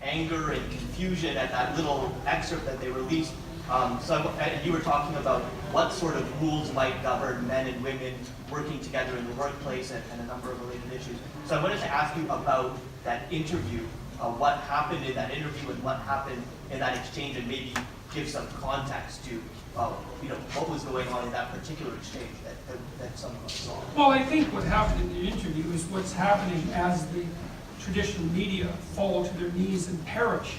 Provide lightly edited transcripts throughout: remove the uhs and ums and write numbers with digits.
anger and confusion at that little excerpt that they released. And you were talking about what sort of rules might govern men and women working together in the workplace and a number of related issues. So I wanted to ask you about that interview, what happened in that interview and what happened in that exchange, and maybe give some context to what was going on in that particular exchange that some of us saw. Well, I think what happened in the interview is what's happening as the traditional media fall to their knees and perish,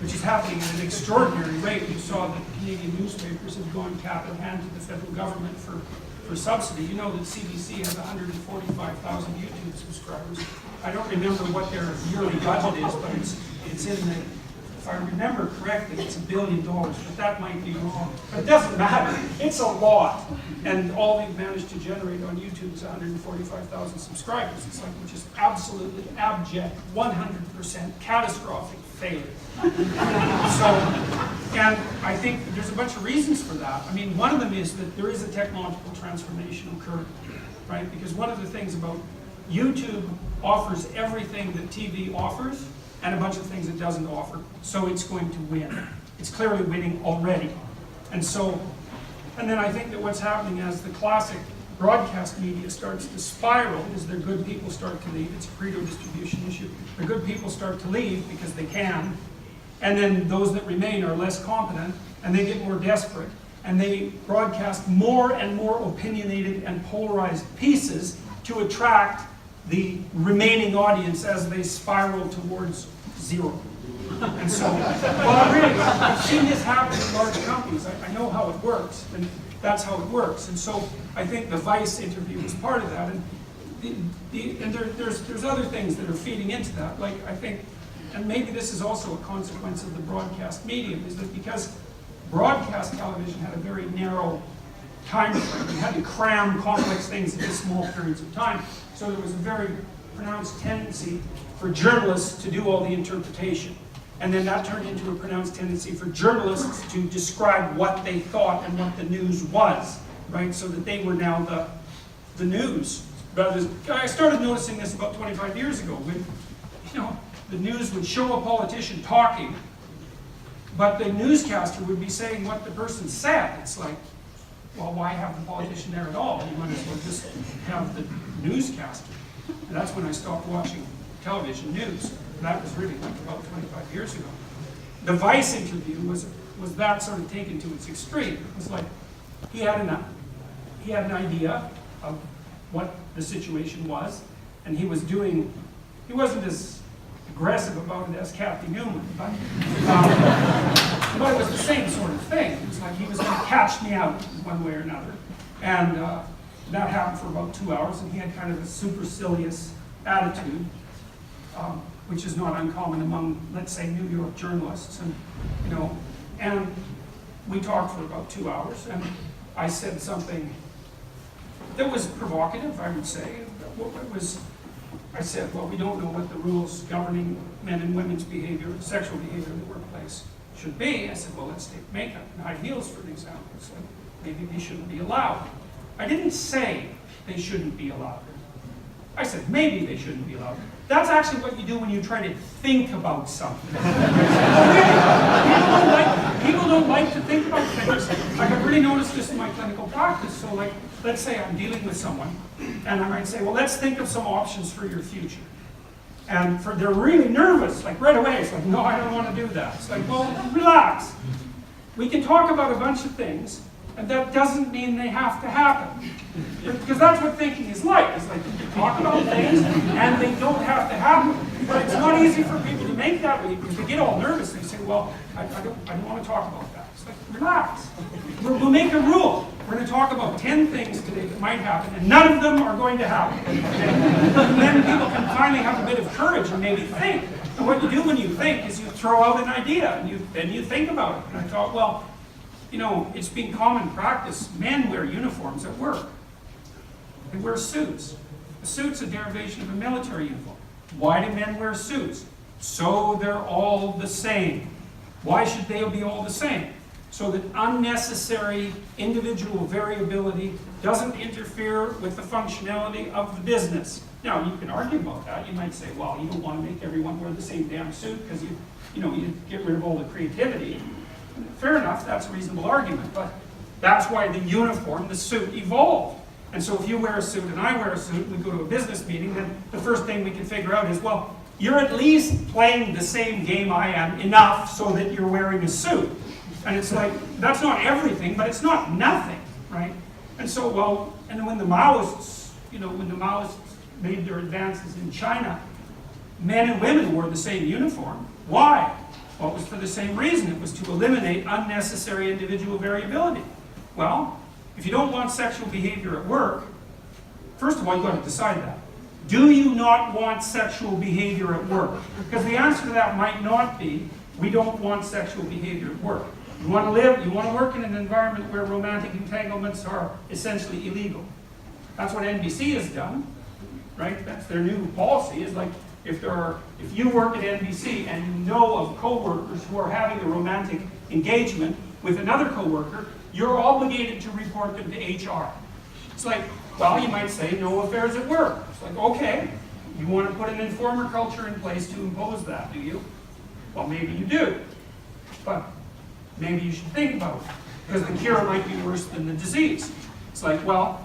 which is happening at an extraordinary rate. You saw that the Canadian newspapers have gone cap in hand to the federal government for subsidy. You know that CBC has 145,000 YouTube subscribers. I don't remember what their yearly budget is, but it's in the, if I remember correctly, it's $1 billion, but that might be wrong. But it doesn't matter. It's a lot. And all they've managed to generate on YouTube is 145,000 subscribers. It's like, which is absolutely abject, 100% catastrophic failure. And I think there's a bunch of reasons for that. I mean, one of them is that there is a technological transformation occurring, right? Because one of the things about YouTube offers everything that TV offers and a bunch of things it doesn't offer, so it's going to win. It's clearly winning already. And then I think that what's happening as the classic broadcast media starts to spiral is their good people start to leave. It's a Pareto distribution issue. The good people start to leave because they can, and then those that remain are less competent, and they get more desperate, and they broadcast more and more opinionated and polarized pieces to attract the remaining audience as they spiral towards zero. And so, well, really, I've seen this happen in large companies. I know how it works, and that's how it works. And so, I think the Vice interview was part of that. And there's other things that are feeding into that. Like, I think, and maybe this is also a consequence of the broadcast medium, is that because broadcast television had a very narrow time frame, you had to cram complex things into small periods of time. So there was a very pronounced tendency for journalists to do all the interpretation. And then that turned into a pronounced tendency for journalists to describe what they thought and what the news was, right? So that they were now the news. I started noticing this about 25 years ago when, the news would show a politician talking, but the newscaster would be saying what the person said. It's like, well, why have the politician there at all? You might as well just have the newscaster. And that's when I stopped watching television news. And that was really like about 25 years ago. The Vice interview was that sort of taken to its extreme. It was like he had an idea of what the situation was, and he wasn't as aggressive about it as Kathy Newman, but it was the same sort of thing. It was like he was going to catch me out one way or another. And that happened for about 2 hours, and he had kind of a supercilious attitude, which is not uncommon among, let's say, New York journalists. And we talked for about 2 hours, and I said something that was provocative, I would say. I said, well, we don't know what the rules governing men and women's behavior, sexual behavior in the workplace should be. I said, well, let's take makeup and high heels for an example. So maybe they shouldn't be allowed. I didn't say they shouldn't be allowed. I said, maybe they shouldn't be allowed. That's actually what you do when you try to think about something. People don't like to think about things. Like, I've really noticed this in my clinical practice. So, like, let's say I'm dealing with someone, and I might say, well, let's think of some options for your future. And they're really nervous, like right away. It's like, no, I don't want to do that. It's like, well, relax. We can talk about a bunch of things, and that doesn't mean they have to happen. Because that's what thinking is like. It's like you talk about things, and they don't have to happen. But it's not easy for people to make that leap because they get all nervous. They say, well, I don't want to talk about that. It's like, relax. We'll make a rule. We're going to talk about 10 things today that might happen, and none of them are going to happen. Okay? And then people can finally have a bit of courage and maybe think. And what you do when you think is you throw out an idea, and then you think about it. And I thought, well, it's been common practice. Men wear uniforms at work. They wear suits. A suit's a derivation of a military uniform. Why do men wear suits? So they're all the same. Why should they be all the same? so that unnecessary individual variability doesn't interfere with the functionality of the business. Now, you can argue about that. You might say, well, you don't want to make everyone wear the same damn suit because you get rid of all the creativity. Fair enough, that's a reasonable argument, but that's why the uniform, the suit, evolved. And so if you wear a suit and I wear a suit and we go to a business meeting, then the first thing we can figure out is, well, you're at least playing the same game I am enough so that you're wearing a suit. And it's like, that's not everything, but it's not nothing, right? And so, well, and when the Maoists, when the Maoists made their advances in China, men and women wore the same uniform. Why? Well, it was for the same reason. It was to eliminate unnecessary individual variability. Well, if you don't want sexual behavior at work, first of all, you've got to decide that. Do you not want sexual behavior at work? Because the answer to that might not be, we don't want sexual behavior at work. You want to work in an environment where romantic entanglements are essentially illegal. That's what NBC has done, right? That's their new policy, is like, if you work at NBC and you know of co-workers who are having a romantic engagement with another co-worker, you're obligated to report them to HR. It's like, well, you might say no affairs at work. It's like, okay, you want to put an informer culture in place to impose that, do you? Well, maybe you do, but maybe you should think about it, because the cure might be worse than the disease. It's like, well,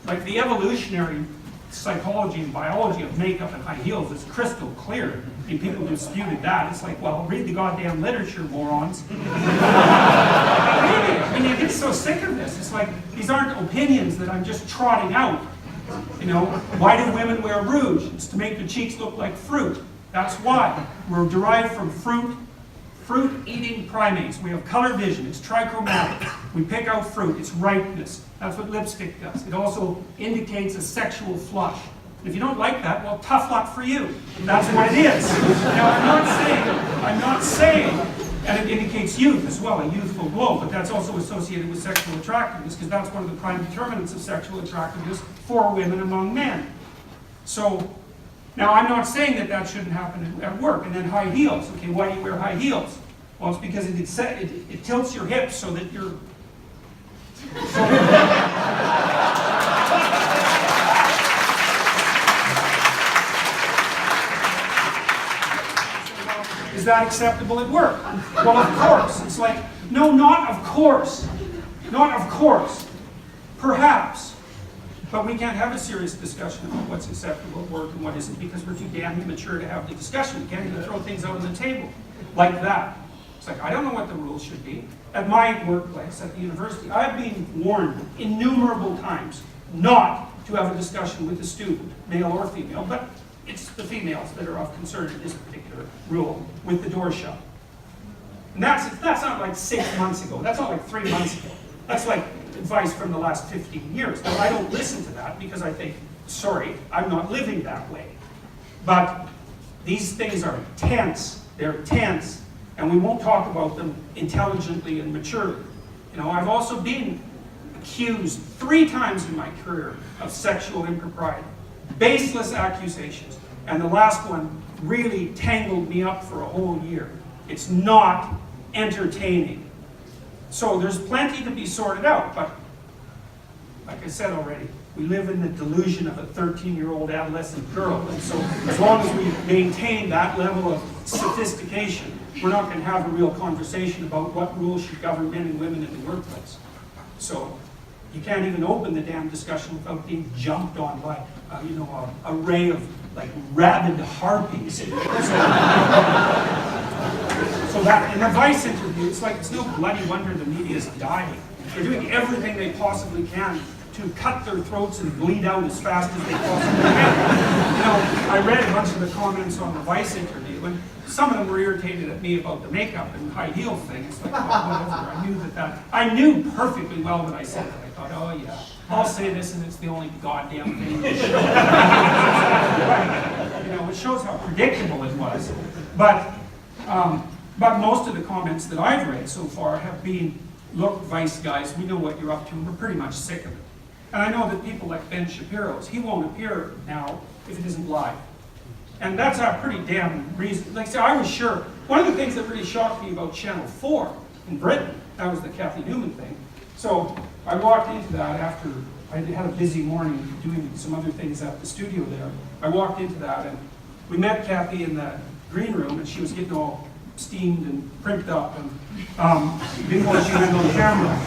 like the evolutionary psychology and biology of makeup and high heels is crystal clear. I mean, people disputed that. It's like, well, read the goddamn literature, morons. Really, I mean, you get so sick of this. It's like, these aren't opinions that I'm just trotting out. Why do women wear rouge? It's to make their cheeks look like fruit. That's why. We're derived from fruit-eating primates. We have color vision. It's trichromatic. We pick out fruit. It's ripeness. That's what lipstick does. It also indicates a sexual flush. And if you don't like that, well, tough luck for you. That's what it is. Now, I'm not saying, and it indicates youth as well, a youthful glow, but that's also associated with sexual attractiveness, because that's one of the prime determinants of sexual attractiveness for women among men. So, now I'm not saying that that shouldn't happen at work. And then high heels. Okay, why do you wear high heels? Well, it's because it tilts your hips so that you're... Is that acceptable at work? Well, of course. It's like, no, not of course. Not of course. Perhaps. But we can't have a serious discussion about what's acceptable at work and what isn't, because we're too damn immature to have the discussion. We can't even throw things out on the table like that. It's like, I don't know what the rules should be. At my workplace, at the university, I've been warned innumerable times not to have a discussion with a student, male or female, but it's the females that are of concern in this particular rule, with the door shut. And that's not like 6 months ago. That's not like 3 months ago. That's like advice from the last 15 years. Now, I don't listen to that because I think, sorry, I'm not living that way. But these things are tense. They're tense. And we won't talk about them intelligently and maturely. I've also been accused 3 times in my career of sexual impropriety. Baseless accusations. And the last one really tangled me up for a whole year. It's not entertaining. So there's plenty to be sorted out, but like I said already, we live in the delusion of a 13-year-old adolescent girl, and so as long as we maintain that level of sophistication, we're not going to have a real conversation about what rules should govern men and women in the workplace. So you can't even open the damn discussion without being jumped on by, an array of like rabid harpies. So that in the Vice interview, it's like it's no bloody wonder the media is dying. They're doing everything they possibly can to cut their throats and bleed out as fast as they possibly can. I read a bunch of the comments on the Vice interview, and some of them were irritated at me about the makeup and high heel thing. It's like, whatever. I knew perfectly well that I said it. I thought, oh yeah, I'll say this, and it's the only goddamn thing. It shows how predictable it was. But most of the comments that I've read so far have been, look, Vice guys, we know what you're up to, and we're pretty much sick of it. And I know that people like Ben Shapiro's, he won't appear now if it isn't live. And that's a pretty damn reason. Like I say, I was sure. One of the things that really shocked me about Channel 4 in Britain. That was the Kathy Newman thing. So I walked into that after I had a busy morning doing some other things at the studio there. I walked into that and we met Kathy in the green room and she was getting all steamed and primped up and didn't want she went on camera.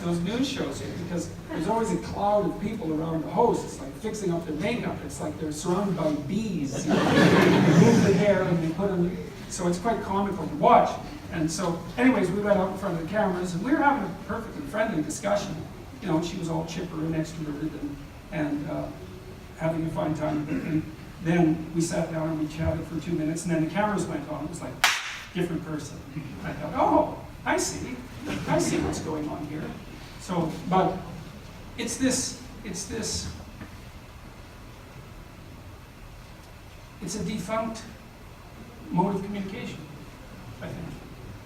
Those news shows here, because there's always a cloud of people around the host. It's like fixing up their makeup. It's like they're surrounded by bees. You know, they move the hair and they put them. So it's quite comical to watch. And so, anyways, we went out in front of the cameras and we were having a perfectly friendly discussion. You know, and she was all chipper and extroverted and having a fine time. And then we sat down and we chatted for 2 minutes, and then the cameras went on. It was like different person. I thought, oh, I see what's going on here. So, but it's a defunct mode of communication, I think.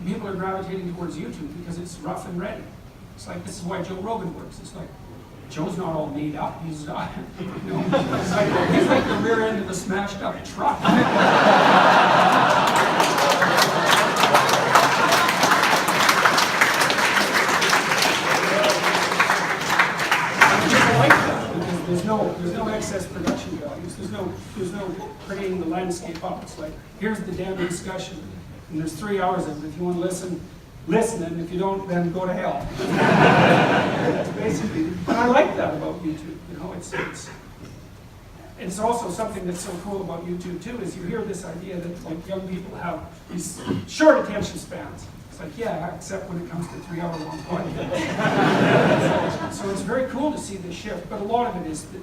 People are gravitating towards YouTube because it's rough and ready. It's like, this is why Joe Rogan works. It's like, Joe's not all made up. He's not, you know, he's like the rear end of a smashed up truck. There's no excess production values. There's no bringing the landscape up. It's like, here's the damn discussion, and there's 3 hours of it. If you want to listen, and if you don't, then go to hell. That's basically. And I like that about YouTube. You know, it's also something that's so cool about YouTube too. Is you hear this idea that like young people have these short attention spans. It's like, yeah, except when it comes to 3 hour long podcasts. So it's very cool to see this shift, but a lot of it is that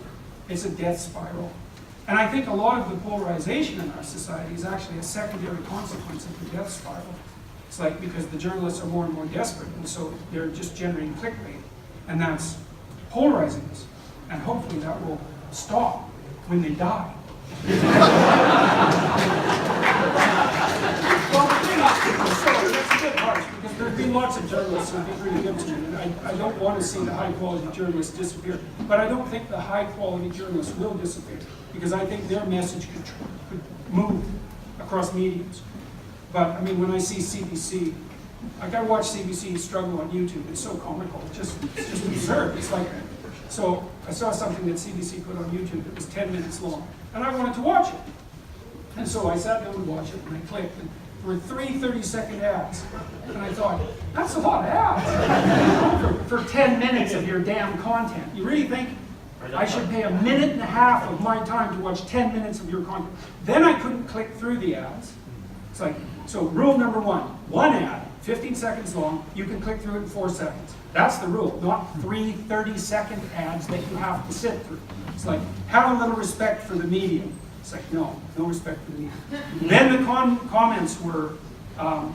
it's a death spiral. And I think a lot of the polarization in our society is actually a secondary consequence of the death spiral. It's like, because the journalists are more and more desperate, and so they're just generating clickbait, and that's polarizing us. And hopefully that will stop when they die. Because there have been lots of journalists who have been really good to me, and I don't want to see the high-quality journalists disappear. But I don't think the high-quality journalists will disappear, because I think their message could move across mediums. But, I mean, when I see CBC, like I watch CBC struggle on YouTube, it's so comical, it's just absurd. It's like, so I saw something that CBC put on YouTube that was 10 minutes long, and I wanted to watch it. And so I sat down to watch it, and I clicked, and there were 3 30-second ads. And I thought, that's a lot of ads for 10 minutes of your damn content. You really think I should pay 1.5 minutes of my time to watch 10 minutes of your content? Then I couldn't click through the ads. It's like, so rule number one ad, 15 seconds long, you can click through it in 4 seconds. That's the rule, not 3 30-second ads that you have to sit through. It's like, have a little respect for the medium. It's like, no respect for the medium. Then the comments were not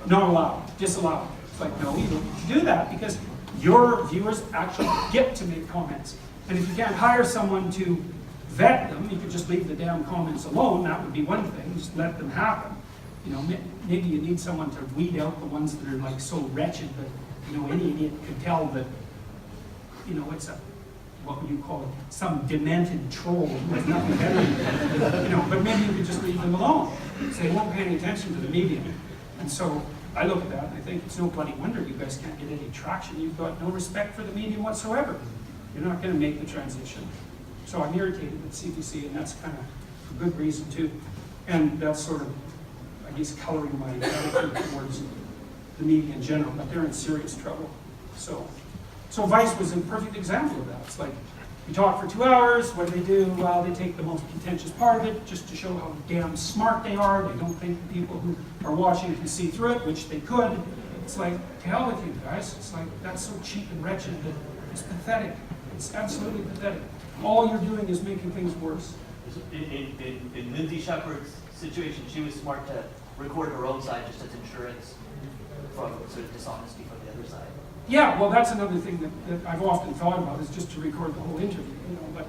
allowed, disallowed. It's like, no, you don't do that because your viewers actually get to make comments. And if you can't hire someone to vet them, you could just leave the damn comments alone. That would be one thing, just let them happen. You know, maybe you need someone to weed out the ones that are like so wretched that, you know, any idiot could tell that, you know, it's what would you call it, some demented troll who has nothing better than, you know, but maybe you could just leave them alone. So they won't pay any attention to the medium. And so I look at that and I think it's no bloody wonder you guys can't get any traction. You've got no respect for the medium whatsoever. You're not going to make the transition. So I'm irritated with CBC, and that's kind of for good reason too. And that's sort of, I guess, coloring my attitude towards the media in general, but they're in serious trouble. So Vice was a perfect example of that. It's like, we talk for 2 hours, what do? Well, they take the most contentious part of it, just to show how damn smart they are. They don't think the people who are watching can see through it, which they could. It's like, to hell with you guys. It's like, that's so cheap and wretched that it's pathetic. It's absolutely pathetic. All you're doing is making things worse. In Lindsay Shepard's situation, she was smart to record her own side just as insurance from sort of dishonesty from the other side. Yeah, well, that's another thing that I've often thought about, is just to record the whole interview. You know, but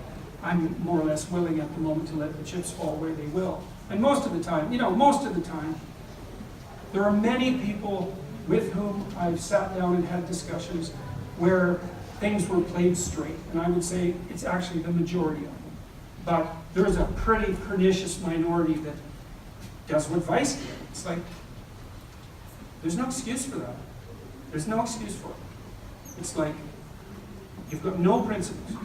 I'm more or less willing at the moment to let the chips fall where they will. And most of the time, most of the time, there are many people with whom I've sat down and had discussions where things were played straight. And I would say it's actually the majority of them. But there's a pretty pernicious minority that does what Vice did. It's like, there's no excuse for that. There's no excuse for it. It's like, you've got no principles.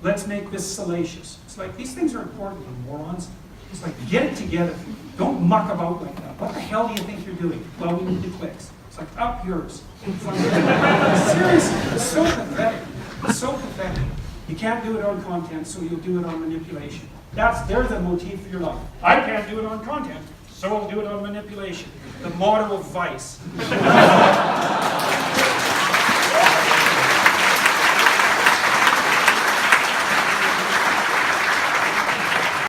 Let's make this salacious. It's like, these things are important, you morons. It's like, get it together. Don't muck about like that. What the hell do you think you're doing? Well, we need the clicks. It's like, up yours. It's like, seriously, it's so pathetic. It's so pathetic. You can't do it on content, so you'll do it on manipulation. There's a motif for your life. I can't do it on content, so I'll do it on manipulation. The motto of Vice.